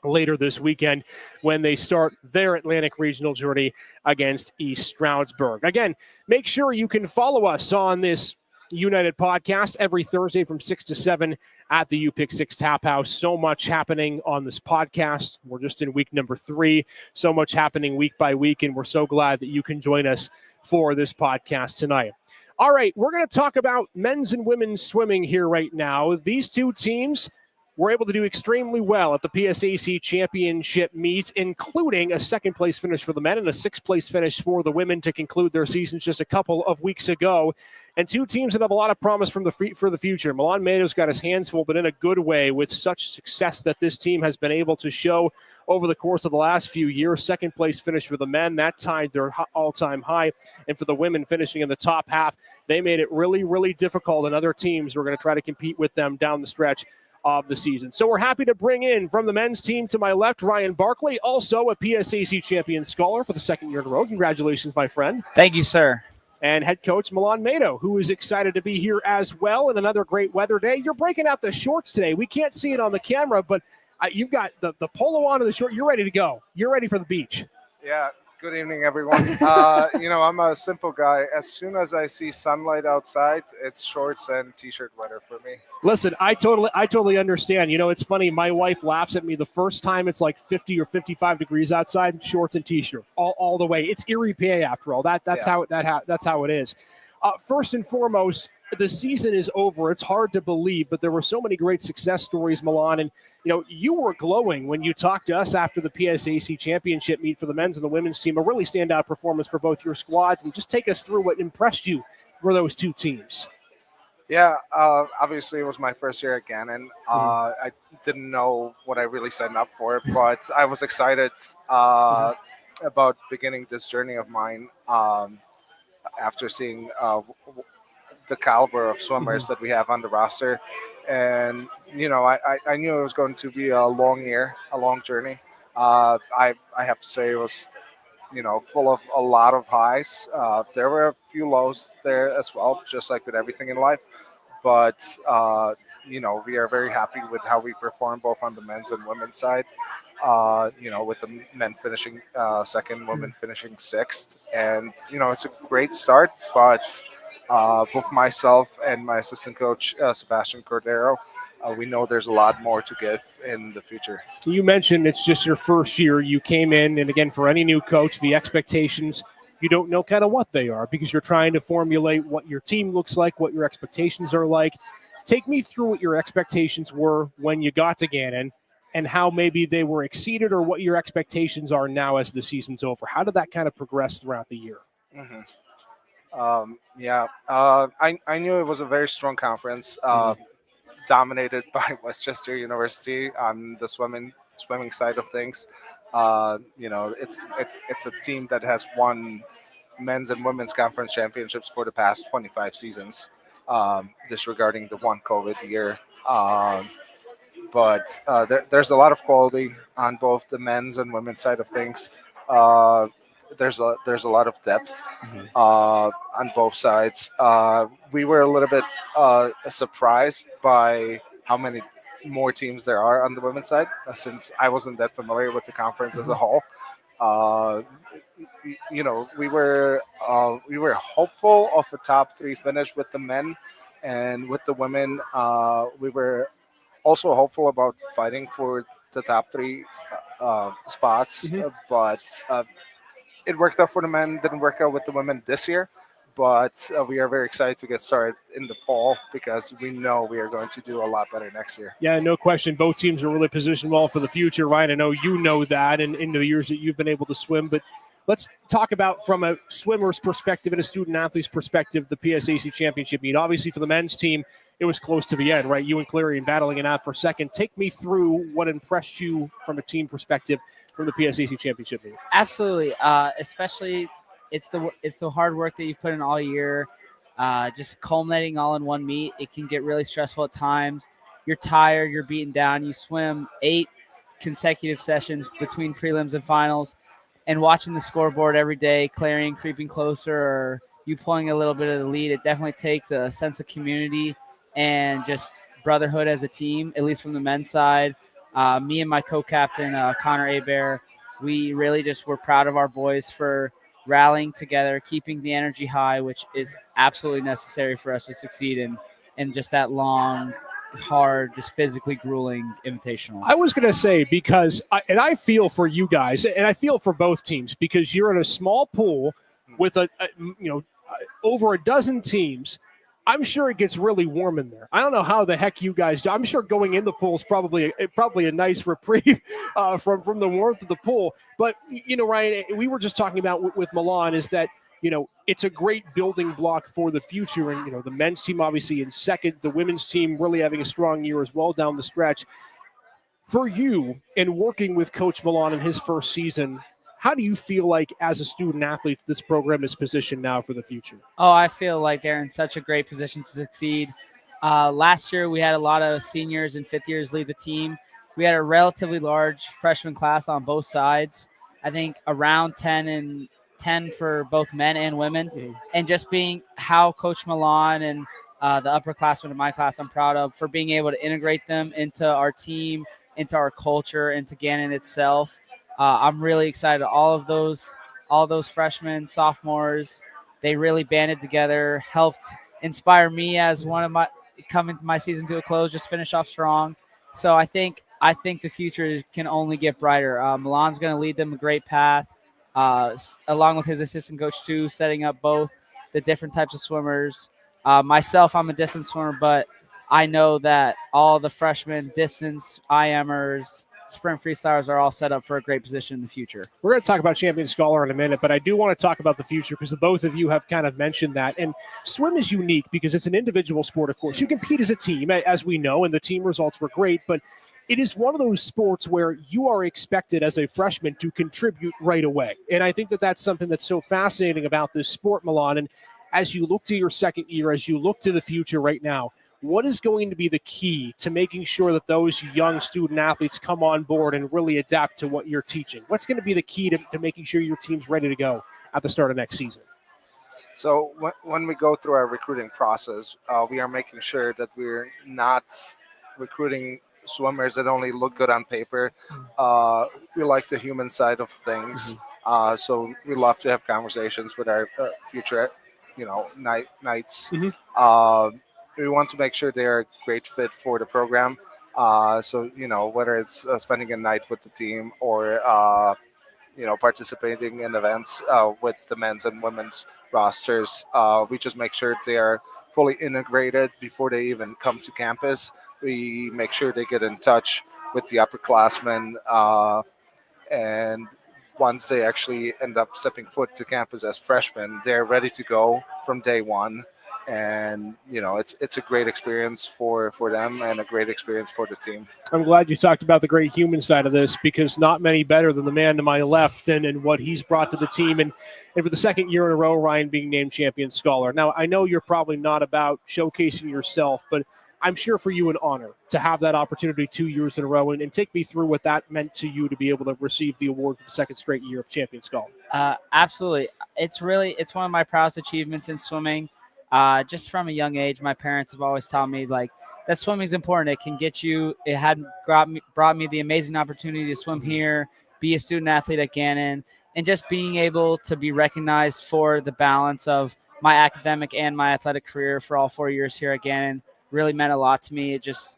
later this weekend when they start their Atlantic Regional journey against East Stroudsburg. Again, make sure you can follow us on this United podcast every Thursday from 6 to 7 at the UPick6 Tap House. So much happening on this podcast. We're just in week number 3. So much happening week by week, and we're so glad that you can join us for this podcast tonight. All right, we're going to talk about men's and women's swimming here right now. These 2 teams were able to do extremely well at the PSAC championship meet, including a 2nd-place finish for the men and a 6th-place finish for the women to conclude their seasons just a couple of weeks ago. And 2 teams that have a lot of promise for the future. Milan Mato's got his hands full, but in a good way, with such success that this team has been able to show over the course of the last few years. 2nd-place finish for the men, that tied their all-time high. And for the women finishing in the top half, they made it really, really difficult, and other teams were going to try to compete with them down the stretch of the season. So we're happy to bring in from the men's team to my left, Ryan Barkley, also a PSAC champion scholar for the 2nd year in a row. Congratulations, my friend. Thank you, sir. And head coach Milan Mato, who is excited to be here as well in another great weather day. You're breaking out the shorts today. We can't see it on the camera, but you've got the polo on and the short. You're ready to go. You're ready for the beach. Yeah. Good evening, everyone. I'm a simple guy. As soon as I see sunlight outside, it's shorts and T-shirt weather for me. Listen, I totally understand. You know, it's funny. My wife laughs at me the first time it's like 50 or 55 degrees outside, shorts and T-shirt all the way. It's Erie, PA, after all. That's how it is. First and foremost, the season is over. It's hard to believe, but there were so many great success stories, Milan, and you were glowing when you talked to us after the PSAC championship meet for the men's and the women's team. A really standout performance for both your squads, and just take us through what impressed you for those 2 teams. Yeah, obviously it was my first year again, and I didn't know what I really signed up for, but I was excited about beginning this journey of mine after seeing the caliber of swimmers that we have on the roster. And, I knew it was going to be a long year, a long journey. I have to say it was, full of a lot of highs. There were a few lows there as well, just like with everything in life. But, we are very happy with how we perform both on the men's and women's side. With the men finishing 2nd, women finishing 6th. And, it's a great start, but both myself and my assistant coach, Sebastian Cordero, we know there's a lot more to give in the future. You mentioned it's just your first year. You came in, and again, for any new coach, the expectations, you don't know kind of what they are because you're trying to formulate what your team looks like, what your expectations are like. Take me through what your expectations were when you got to Gannon and how maybe they were exceeded or what your expectations are now as the season's over. How did that kind of progress throughout the year? Mm-hmm. I knew it was a very strong conference, dominated by Westchester University on the swimming side of things. It's a team that has won men's and women's conference championships for the past 25 seasons, disregarding the one COVID year. But there's a lot of quality on both the men's and women's side of things. there's a lot of depth Mhm. on both sides. We were a little bit surprised by how many more teams there are on the women's side, since I wasn't that familiar with the conference as a whole. Uh, we were hopeful of a top three finish with the men, and with the women, we were also hopeful about fighting for the top three spots, Mhm. but it worked out for the men. Didn't work out with the women this year, but we are very excited to get started in the fall because we know we are going to do a lot better next year. Yeah, no question. Both teams are really positioned well for the future, Ryan. I know you know that and in the years that you've been able to swim, but let's talk about from a swimmer's perspective and a student athlete's perspective, the PSAC championship meet. Obviously for the men's team, it was close to the end, right? You and Clarion battling it out for second. Take me through what impressed you from a team perspective from the PSAC championship meet. Absolutely, especially it's the hard work that you've put in all year, just culminating all in one meet. It can get really stressful at times. You're tired, you're beaten down. You swim 8 consecutive sessions between prelims and finals, and watching the scoreboard every day, Clarion creeping closer, or you pulling a little bit of the lead. It definitely takes a sense of community and just brotherhood as a team, at least from the men's side. Me and my co-captain, Connor Abear, we really just were proud of our boys for rallying together, keeping the energy high, which is absolutely necessary for us to succeed in just that long, hard, just physically grueling invitational. I was going to say, because I feel for you guys, and I feel for both teams, because you're in a small pool with over a dozen teams. I'm sure it gets really warm in there. I don't know how the heck you guys do. I'm sure going in the pool is probably a nice reprieve from the warmth of the pool. But, Ryan, we were just talking about with Milan is that, it's a great building block for the future. And, the men's team obviously in second, the women's team really having a strong year as well down the stretch. For you, in working with Coach Milan in his first season, how do you feel like as a student athlete this program is positioned now for the future? Oh, I feel like they're in such a great position to succeed. Last year, we had a lot of seniors and fifth years leave the team. We had a relatively large freshman class on both sides. I think around 10 for both men and women. Mhm. And just being how Coach Milan and the upperclassmen in my class I'm proud of for being able to integrate them into our team, into our culture, into Gannon itself. I'm really excited. All those freshmen, sophomores, they really banded together, helped inspire me as one of my coming to my season to a close, just finish off strong. So I think the future can only get brighter. Milan's going to lead them a great path, along with his assistant coach too, setting up both the different types of swimmers. Myself, I'm a distance swimmer, but I know that all the freshmen, distance, IMers, sprint freestylers are all set up for a great position in the future. We're going to talk about Champion Scholar in a minute, but I do want to talk about the future because the both of you have kind of mentioned that. And swim is unique because it's an individual sport, of course. You compete as a team, as we know, and the team results were great, but it is one of those sports where you are expected as a freshman to contribute right away. And I think that that's something that's so fascinating about this sport, Milan. And as you look to your second year, as you look to the future right now, what is going to be the key to making sure that those young student athletes come on board and really adapt to what you're teaching? What's going to be the key to making sure your team's ready to go at the start of next season? So when we go through our recruiting process, we are making sure that we're not recruiting swimmers that only look good on paper. We like the human side of things. So we love to have conversations with our future, knights. We want to make sure they're a great fit for the program. So, whether it's spending a night with the team or, participating in events with the men's and women's rosters, we just make sure they are fully integrated before they even come to campus. We make sure they get in touch with the upperclassmen, and once they actually end up stepping foot to campus as freshmen, they're ready to go from day one. And it's a great experience for them and a great experience for the team. I'm glad you talked about the great human side of this because not many better than the man to my left and what he's brought to the team. And for the second year in a row, Ryan being named Champion Scholar. Now, I know you're probably not about showcasing yourself, but I'm sure for you an honor to have that opportunity 2 years in a row. And take me through what that meant to you to be able to receive the award for the second straight year of Champions Golf. Absolutely. It's one of my proudest achievements in swimming. Just from a young age, my parents have always taught me like that swimming is important. It can get you. It had brought me the amazing opportunity to swim here, be a student athlete at Gannon, and just being able to be recognized for the balance of my academic and my athletic career for all 4 years here at Gannon really meant a lot to me. It just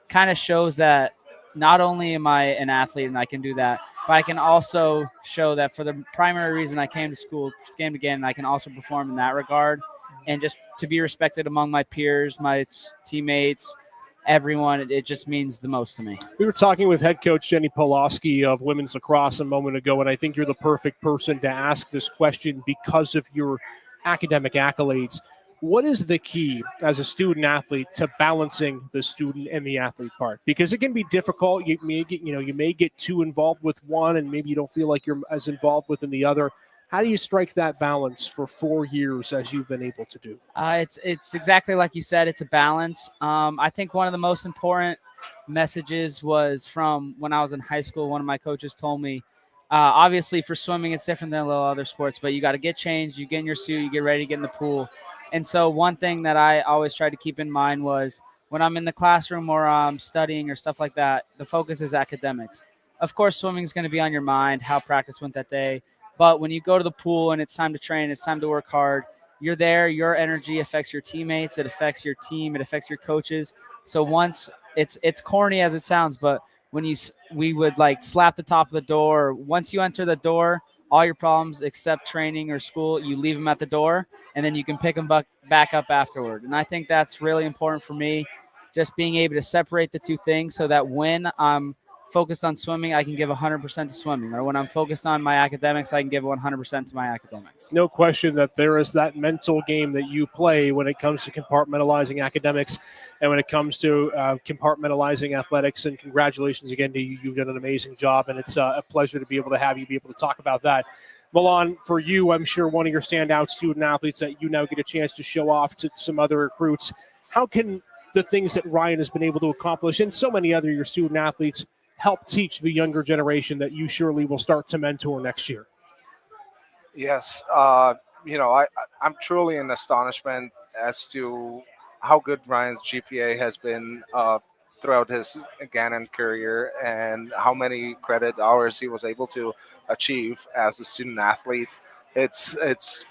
kind of shows that not only am I an athlete and I can do that, but I can also show that for the primary reason I came to Gannon, I can also perform in that regard. And just to be respected among my peers, my teammates, everyone, it just means the most to me. We were talking with head coach Jenny Pulaski of women's lacrosse a moment ago, and I think you're the perfect person to ask this question because of your academic accolades. What is the key as a student athlete to balancing the student and the athlete part? Because it can be difficult. You may get too involved with one, and maybe you don't feel like you're as involved within the other. How do you strike that balance for 4 years as you've been able to do? It's exactly like you said. It's a balance. I think one of the most important messages was from when I was in high school. One of my coaches told me, obviously for swimming, it's different than a lot of other sports, but you got to get changed. You get in your suit, you get ready to get in the pool. And so one thing that I always tried to keep in mind was when I'm in the classroom or I'm studying or stuff like that, the focus is academics. Of course, swimming is going to be on your mind, how practice went that day. But when you go to the pool and it's time to train, it's time to work hard, you're there, your energy affects your teammates, it affects your team, it affects your coaches. So once it's corny as it sounds, but when we would like slap the top of the door, once you enter the door, all your problems except training or school, you leave them at the door, and then you can pick them back up afterward. And I think that's really important for me, just being able to separate the two things so that when I'm focused on swimming, I can give 100% to swimming. Or when I'm focused on my academics, I can give 100% to my academics. No question that there is that mental game that you play when it comes to compartmentalizing academics and when it comes to compartmentalizing athletics. And congratulations again to you. You've done an amazing job, and it's a pleasure to be able to have you be able to talk about that. Milan, for you, I'm sure one of your standout student athletes that you now get a chance to show off to some other recruits. How can the things that Ryan has been able to accomplish and so many other your student athletes help teach the younger generation that you surely will start to mentor next year? Yes, I'm truly in astonishment as to how good Ryan's GPA has been throughout his Gannon career and how many credit hours he was able to achieve as a student athlete. It's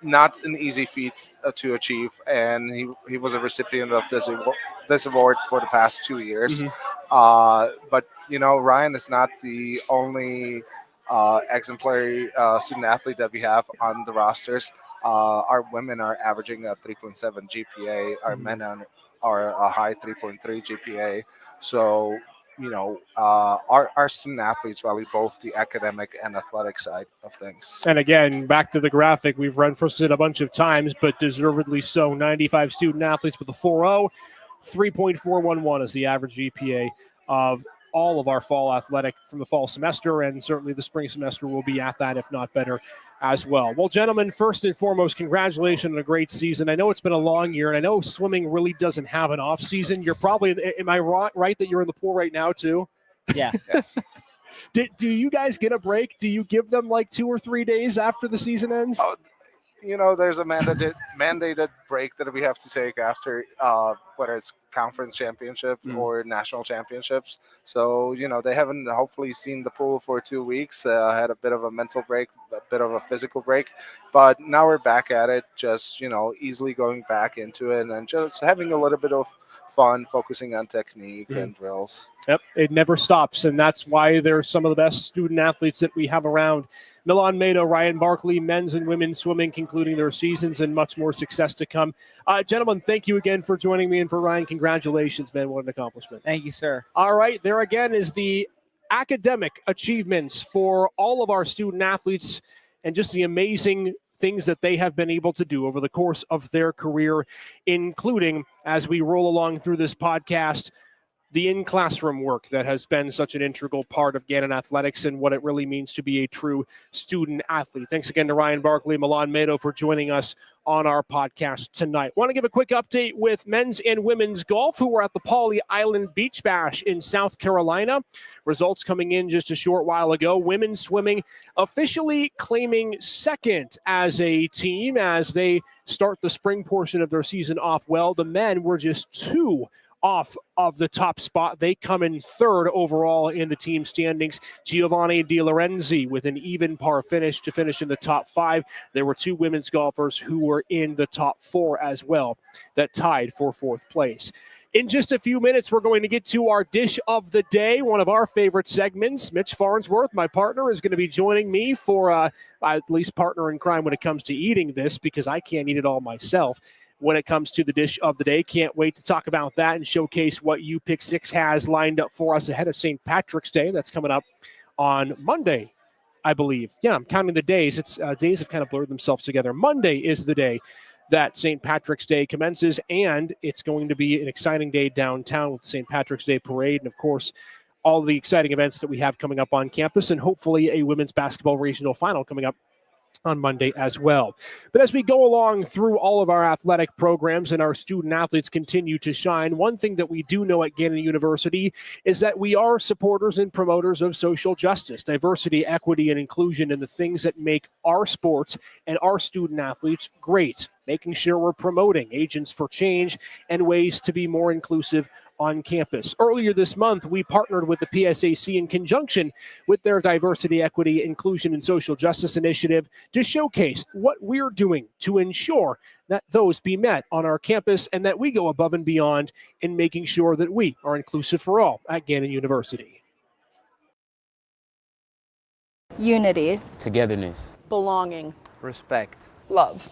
not an easy feat to achieve, and he was a recipient of this award for the past 2 years. But Ryan is not the only exemplary student athlete that we have on the rosters. Our women are averaging a 3.7 GPA. Our men are a high 3.3 GPA. So our student athletes value both the academic and athletic side of things. And again, back to the graphic, we've referenced it a bunch of times, but deservedly so. 95 student athletes with a 4.0, 3.411 is the average GPA of all of our fall athletic from the fall semester, and certainly the spring semester will be at that, if not better, as well. Well, gentlemen, first and foremost, congratulations on a great season. I know it's been a long year, and I know swimming really doesn't have an off season. You're probably, am I right that you're in the pool right now too? Yeah. Yes. Do you guys get a break? Do you give them like 2 or 3 days after the season ends? Oh, there's a mandated break that we have to take after whether it's conference championship or national championships. So, they haven't hopefully seen the pool for 2 weeks. Had a bit of a mental break, a bit of a physical break. But now we're back at it, just, easily going back into it and just having a little bit of fun, focusing on technique and drills. Yep, it never stops, and that's why they're some of the best student athletes that we have around. Milan Mado, Ryan Barkley, men's and women's swimming concluding their seasons, and much more success to come. Gentlemen, thank you again for joining me, and for Ryan, congratulations, man. What an accomplishment. Thank you, sir. All right, there again is the academic achievements for all of our student athletes and just the amazing things that they have been able to do over the course of their career, including, as we roll along through this podcast, the in-classroom work that has been such an integral part of Gannon Athletics and what it really means to be a true student athlete. Thanks again to Ryan Barkley, Milan Mado for joining us on our podcast tonight. Want to give a quick update with men's and women's golf who were at the Pawleys Island Beach Bash in South Carolina. Results coming in just a short while ago. Women's swimming officially claiming second as a team as they start the spring portion of their season off well. The men were just 2 off of the top spot. They come in third overall in the team standings. Giovanni Di Lorenzi with an even par finish to finish in the top 5. There were 2 women's golfers who were in the top 4 as well that tied for 4th place. In just a few minutes, we're going to get to our dish of the day, one of our favorite segments. Mitch Farnsworth, my partner, is going to be joining me for at least partner in crime when it comes to eating this, because I can't eat it all myself. When it comes to the dish of the day, can't wait to talk about that and showcase what UPick6 has lined up for us ahead of St. Patrick's Day. That's coming up on Monday, I believe. Yeah, I'm counting the days. It's days have kind of blurred themselves together. Monday is the day that St. Patrick's Day commences, and it's going to be an exciting day downtown with the St. Patrick's Day parade and, of course, all the exciting events that we have coming up on campus, and hopefully a women's basketball regional final coming up on Monday as well. But as we go along through all of our athletic programs and our student athletes continue to shine, one thing that we do know at Gannon University is that we are supporters and promoters of social justice, diversity, equity, and inclusion, and the things that make our sports and our student athletes great, making sure we're promoting agents for change and ways to be more inclusive on campus. Earlier this month, we partnered with the PSAC in conjunction with their Diversity, Equity, Inclusion, and Social Justice Initiative to showcase what we're doing to ensure that those be met on our campus and that we go above and beyond in making sure that we are inclusive for all at Gannon University. Unity, togetherness, belonging, respect, love.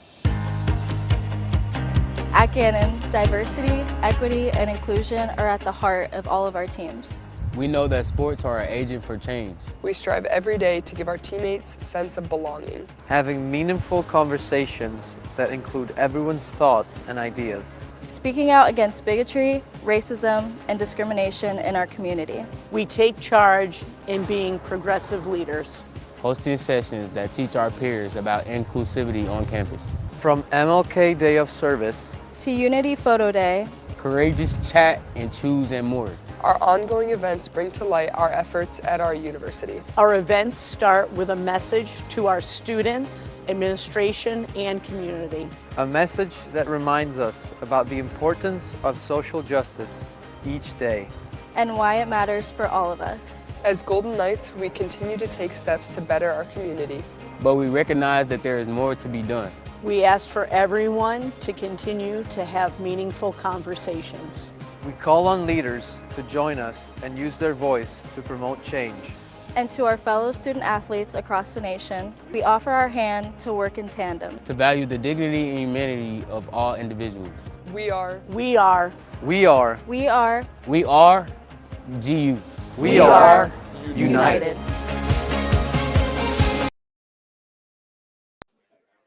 At Gannon, diversity, equity, and inclusion are at the heart of all of our teams. We know that sports are an agent for change. We strive every day to give our teammates a sense of belonging. having meaningful conversations that include everyone's thoughts and ideas. Speaking out against bigotry, racism, and discrimination in our community. We take charge in being progressive leaders. Hosting sessions that teach our peers about inclusivity on campus. From MLK Day of Service to Unity Photo Day, courageous chat and choose and more. Our ongoing events bring to light our efforts at our university. Our events start with a message to our students, administration, and community. A message that reminds us about the importance of social justice each day. And why it matters for all of us. As Golden Knights, we continue to take steps to better our community. But we recognize that there is more to be done. We ask for everyone to continue to have meaningful conversations. We call on leaders to join us and use their voice to promote change. And to our fellow student athletes across the nation, we offer our hand to work in tandem. To value the dignity and humanity of all individuals. We are GU. We are united.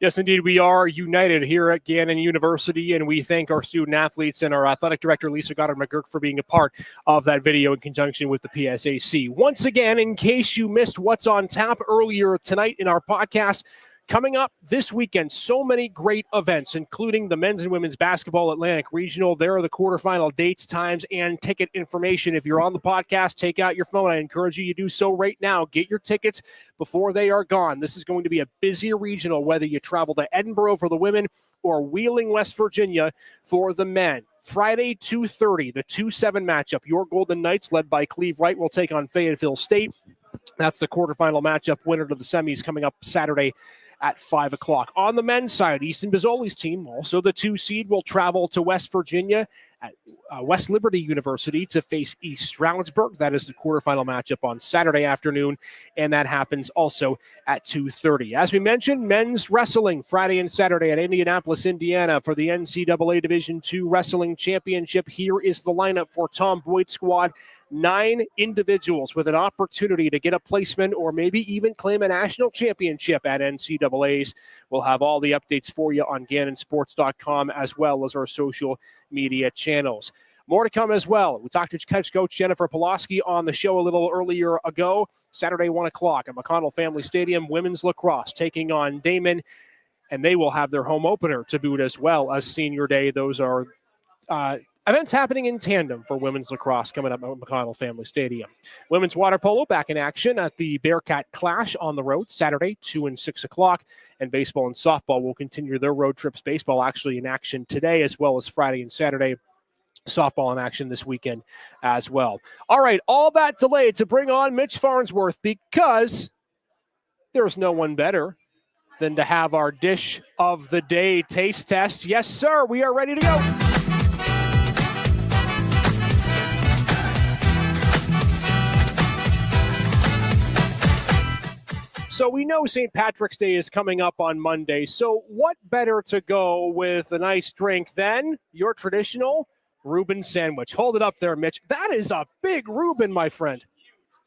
Yes, indeed, we are united here at Gannon University, and we thank our student athletes and our athletic director, Lisa Goddard-McGurk, for being a part of that video in conjunction with the PSAC. Once again, in case you missed what's on tap earlier tonight in our podcast, coming up this weekend, so many great events, including the men's and women's basketball Atlantic Regional. There are the quarterfinal dates, times, and ticket information. If you're on the podcast, take out your phone. I encourage you to do so right now. Get your tickets before they are gone. This is going to be a busy regional, whether you travel to Edinburgh for the women or Wheeling, West Virginia for the men. Friday, 2:30, the 2-7 matchup. Your Golden Knights, led by Cleve Wright, will take on Fayetteville State. That's the quarterfinal matchup. Winner to the semis coming up Saturday at 5 o'clock. On the men's side, Easton Bizzoli's team, also the 2 seed, will travel to West Virginia at West Liberty University to face East Stroudsburg. That is the quarterfinal matchup on Saturday afternoon, and that happens also at 2:30. As we mentioned, men's wrestling Friday and Saturday at Indianapolis, Indiana for the NCAA Division II Wrestling Championship. Here is the lineup for Tom Boyd's squad. 9 individuals with an opportunity to get a placement or maybe even claim a national championship at NCAAs. We'll have all the updates for you on GannonSports.com as well as our social media channels. More to come as well. We talked to head coach Jennifer Pulaski on the show a little earlier ago. Saturday, 1 o'clock at McConnell Family Stadium, women's lacrosse taking on Damon, and they will have their home opener to boot as well as Senior Day. Those are events happening in tandem for women's lacrosse coming up at McConnell Family Stadium. Women's water polo back in action at the Bearcat Clash on the road Saturday, 2 and 6 o'clock. And baseball and softball will continue their road trips. Baseball actually in action today as well as Friday and Saturday. Softball in action this weekend as well. All right, all that delayed to bring on Mitch Farnsworth because there's no one better than to have our dish of the day taste test. Yes, sir, we are ready to go. So we know St. Patrick's Day is coming up on Monday. So what better to go with a nice drink than your traditional Reuben sandwich? Hold it up there, Mitch. That is a big Reuben, my friend.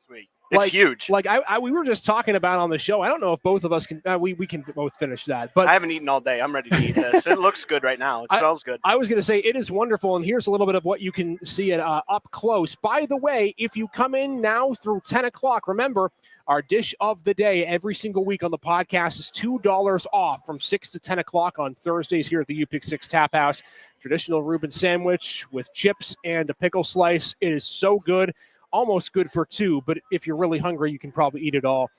Sweet. It's huge. Like we were just talking about on the show. I don't know if both of us can. We can both finish that. But I haven't eaten all day. I'm ready to eat this. It looks good right now. It smells good. I was going to say it is wonderful, and here's a little bit of what you can see it up close. By the way, if you come in now through 10 o'clock, remember our dish of the day every single week on the podcast is $2 off from 6 to 10 o'clock on Thursdays here at the UPick6 Tap House. Traditional Reuben sandwich with chips and a pickle slice. It is so good. Almost good for two, but if you're really hungry, you can probably eat it all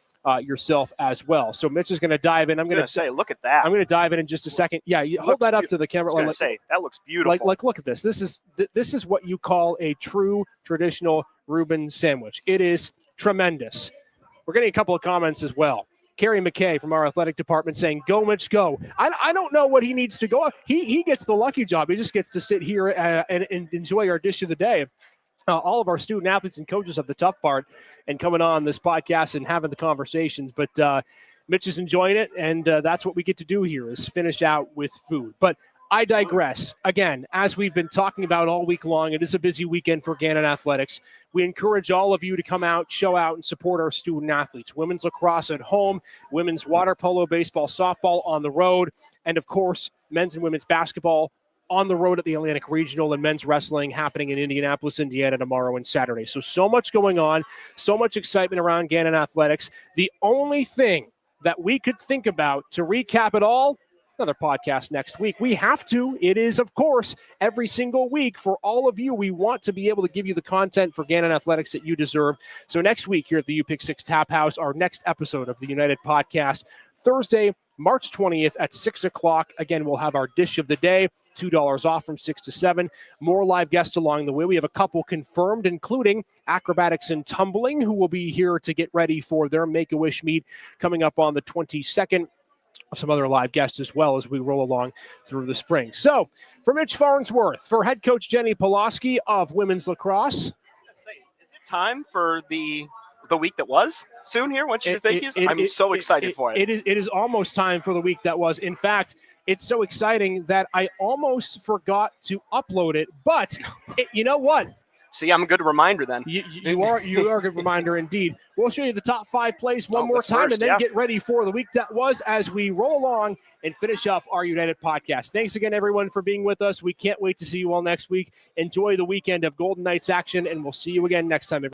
yourself as well. So Mitch is going to dive in. I'm going to say, look at that. I'm going to dive in just a second. Yeah, you hold that up to the camera. I was going to say, that looks beautiful. Like, look at this. This is what you call a true traditional Reuben sandwich. It is tremendous. We're getting a couple of comments as well. Carrie McKay from our athletic department saying, "Go, Mitch, go." I don't know what he needs to go. He gets the lucky job. He just gets to sit here and enjoy our dish of the day. All of our student athletes and coaches have the tough part and coming on this podcast and having the conversations. But Mitch is enjoying it, and that's what we get to do here is finish out with food. But I digress. Again, as we've been talking about all week long, it is a busy weekend for Gannon Athletics. We encourage all of you to come out, show out, and support our student athletes. Women's lacrosse at home, women's water polo, baseball, softball on the road, and, of course, men's and women's basketball on the road at the Atlantic Regional, and men's wrestling happening in Indianapolis, Indiana tomorrow and Saturday. So much going on, so much excitement around Gannon Athletics. The only thing that we could think about to recap it all, another podcast next week. We have to. It is, of course, every single week for all of you. We want to be able to give you the content for Gannon Athletics that you deserve. So next week here at the UPick6 Tap House, our next episode of the United Podcast, Thursday, March 20th at 6 o'clock. Again, we'll have our dish of the day, $2 off from 6 to 7. More live guests along the way. We have a couple confirmed, including acrobatics and tumbling, who will be here to get ready for their Make-A-Wish meet coming up on the 22nd. Some other live guests as well as we roll along through the spring. So, for Mitch Farnsworth, for head coach Jenny Pulaski of women's lacrosse. Is it time for the week that was soon here? What's your thank yous? I'm so excited for it. It is almost time for the week that was. In fact, it's so exciting that I almost forgot to upload it. But you know what? See, I'm a good reminder then. You are a good reminder indeed. We'll show you the top 5 plays one more time and then get ready for the week that was as we roll along and finish up our United Podcast. Thanks again, everyone, for being with us. We can't wait to see you all next week. Enjoy the weekend of Golden Knights action, and we'll see you again next time.